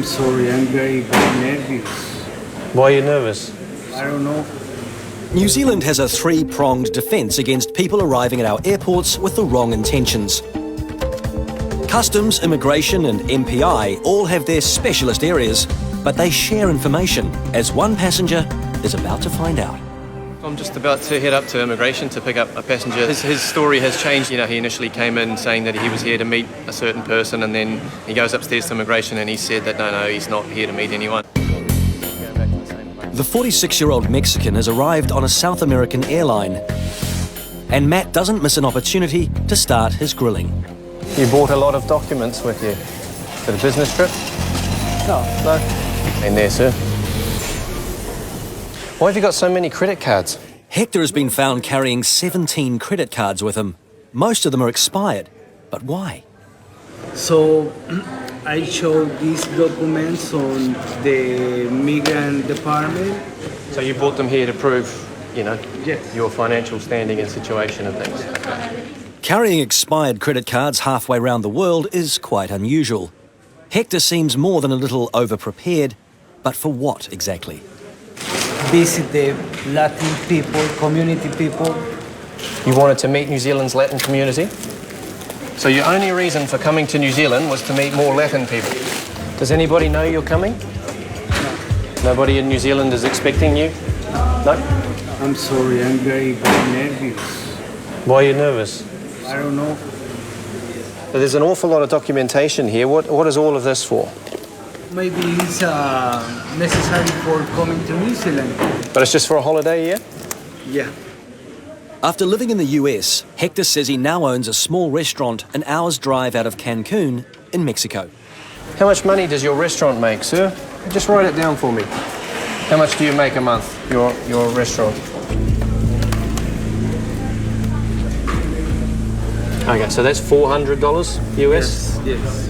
I'm sorry, I'm very nervous. Why are you nervous? I don't know. New Zealand has a three-pronged defence against people arriving at our airports with the wrong intentions. Customs, immigration and MPI all have their specialist areas, but they share information, as one passenger is about to find out. I'm just about to head up to immigration to pick up a passenger. His story has changed. You know, he initially came in saying that he was here to meet a certain person, and then he goes upstairs to immigration and he said that no, he's not here to meet anyone. The 46-year-old Mexican has arrived on a South American airline, and Matt doesn't miss an opportunity to start his grilling. You brought a lot of documents with you. Is it a business trip? No. In there, sir. Why have you got so many credit cards? Hector has been found carrying 17 credit cards with him. Most of them are expired. But why? So I showed these documents on the migrant department. So you brought them here to prove, you know, Yes. your financial standing and situation and things. Okay. Carrying expired credit cards halfway around the world is quite unusual. Hector seems more than a little over-prepared, but for what exactly? Visit the Latin people, community people. You wanted to meet New Zealand's Latin community? So your only reason for coming to New Zealand was to meet more Latin people. Does anybody know you're coming? No. Nobody in New Zealand is expecting you? No? I'm sorry, I'm very nervous. Why are you nervous? I don't know. There's an awful lot of documentation here. What is all of this for? Maybe it's necessary for coming to New Zealand. But it's just for a holiday, yeah? Yeah. After living in the US, Hector says he now owns a small restaurant an hour's drive out of Cancun in Mexico. How much money does your restaurant make, sir? Just write it down for me. How much do you make a month, your restaurant? Okay, so that's $400 US? Yes.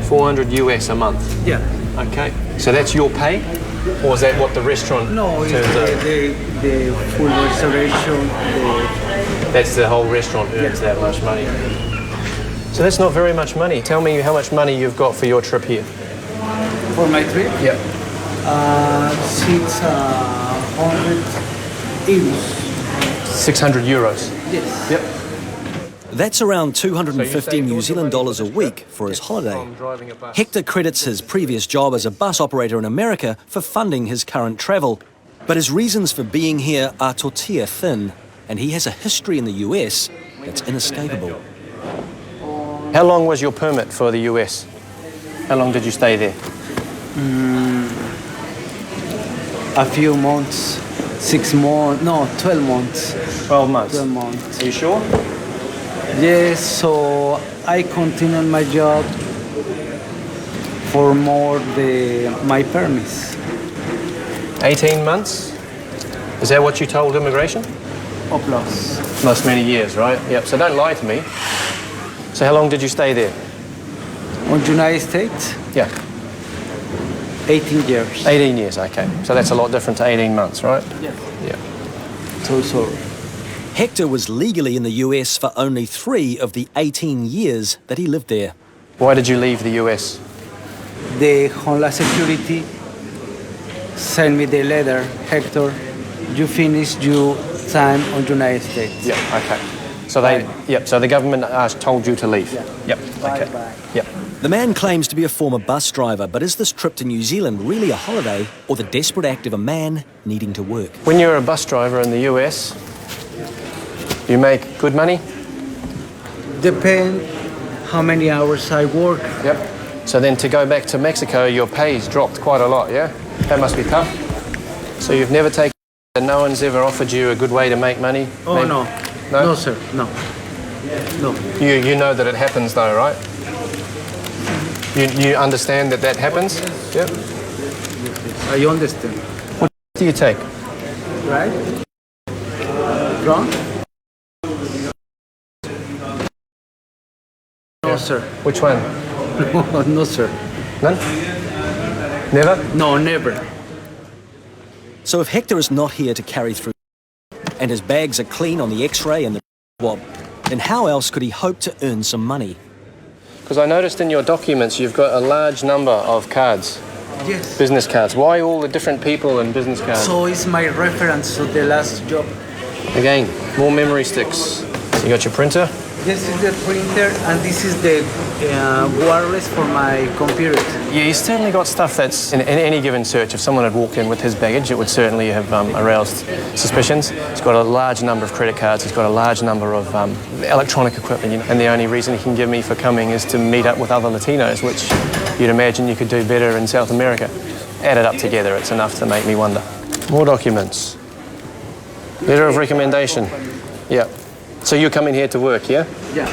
400 US a month? Yeah. Okay. So that's your pay? Or is that what the restaurant No, it's turns out? the full restoration. That's the whole restaurant earns that much money. So that's not very much money. Tell me how much money you've got for your trip here. For my trip? Yep. 600 euros. 600 euros. Yes. Yep. That's around 250 New Zealand dollars a week for his holiday. Hector credits his previous job as a bus operator in America for funding his current travel. But his reasons for being here are tortilla thin, and he has a history in the US that's inescapable. How long was your permit for the US? How long did you stay there? A few months, 6 months, no, 12 months. 12 months. 12 months. Are you sure? Yes, so I continued my job for more my permits. 18 months? Is that what you told immigration? Or plus. Plus many years, right? Yep, so don't lie to me. So how long did you stay there? On United States, Yeah. 18 years. 18 years, okay. So that's a lot different to 18 months, right? Yes. Yeah. So. Hector was legally in the US for only 3 of the 18 years that he lived there. Why did you leave the US? The Homeland Security sent me the letter, Hector, you finished your time on United States. Yeah, okay. So so the government told you to leave? Yeah. Yep, okay. Bye. Yep. The man claims to be a former bus driver, but is this trip to New Zealand really a holiday or the desperate act of a man needing to work? When you're a bus driver in the US, you make good money? Depend how many hours I work. Yep. So then to go back to Mexico, your pay's dropped quite a lot, yeah? That must be tough. So you've never taken, and no one's ever offered you a good way to make money? Oh, Maybe? no. No? No, sir. No. No. You know that it happens though, right? You understand that happens? Yep. I understand. What do you take? Right? Wrong? No, sir. Which one? No, sir. None? Never? No, never. So if Hector is not here to carry through and his bags are clean on the X-ray and the swab, then how else could he hope to earn some money? Because I noticed in your documents you've got a large number of cards, Yes. business cards. Why all the different people and business cards? So it's my reference to the last job. Again, more memory sticks. You got your printer. This is the printer, and this is the wireless for my computer. Yeah, he's certainly got stuff that's, in any given search, if someone had walked in with his baggage, it would certainly have aroused suspicions. He's got a large number of credit cards, he's got a large number of electronic equipment, you know, and the only reason he can give me for coming is to meet up with other Latinos, which you'd imagine you could do better in South America. Add it up together, it's enough to make me wonder. More documents. Letter of recommendation. Yeah. So you're coming here to work, yeah? Yeah.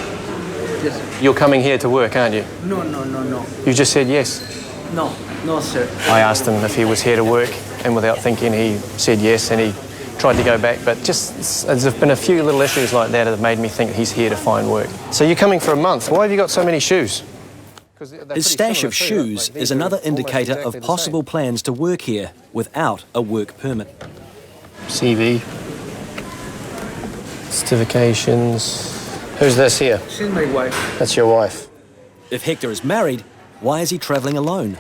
Yes. You're coming here to work, aren't you? No. You just said yes. No, sir. I asked him if he was here to work, and without thinking, he said yes, and he tried to go back. But just there's been a few little issues like that that have made me think he's here to find work. So you're coming for a month. Why have you got so many shoes? His stash of shoes is another indicator of possible plans to work here without a work permit. CV, certifications. Who's this here? She's my wife. That's your wife. If Hector is married, why is he travelling alone?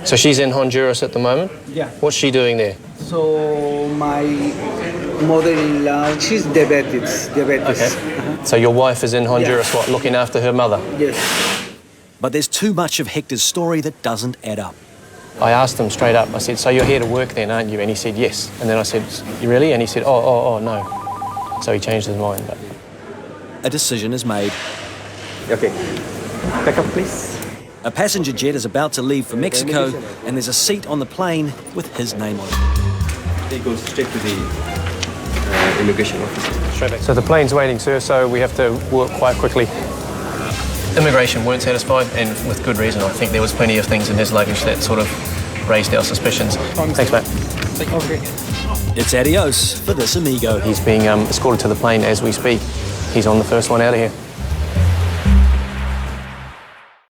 So she's in Honduras at the moment? Yeah. What's she doing there? So my mother-in-law, she's diabetes. Okay. So your wife is in Honduras, what, looking after her mother? Yes. But there's too much of Hector's story that doesn't add up. I asked him straight up, I said, so you're here to work then, aren't you? And he said, yes. And then I said, you really? And he said, oh, no. So he changed his mind. But A decision is made. Okay. Back up, please. A passenger jet is about to leave for Mexico, and there's a seat on the plane with his name on it. They go straight to the immigration office. straight back. So the plane's waiting, sir, so we have to work quite quickly. Immigration weren't satisfied, and with good reason. I think there was plenty of things in his luggage that sort of raised our suspicions. Thanks, mate. Okay. It's adios for this amigo. He's being escorted to the plane as we speak. He's on the first one out of here.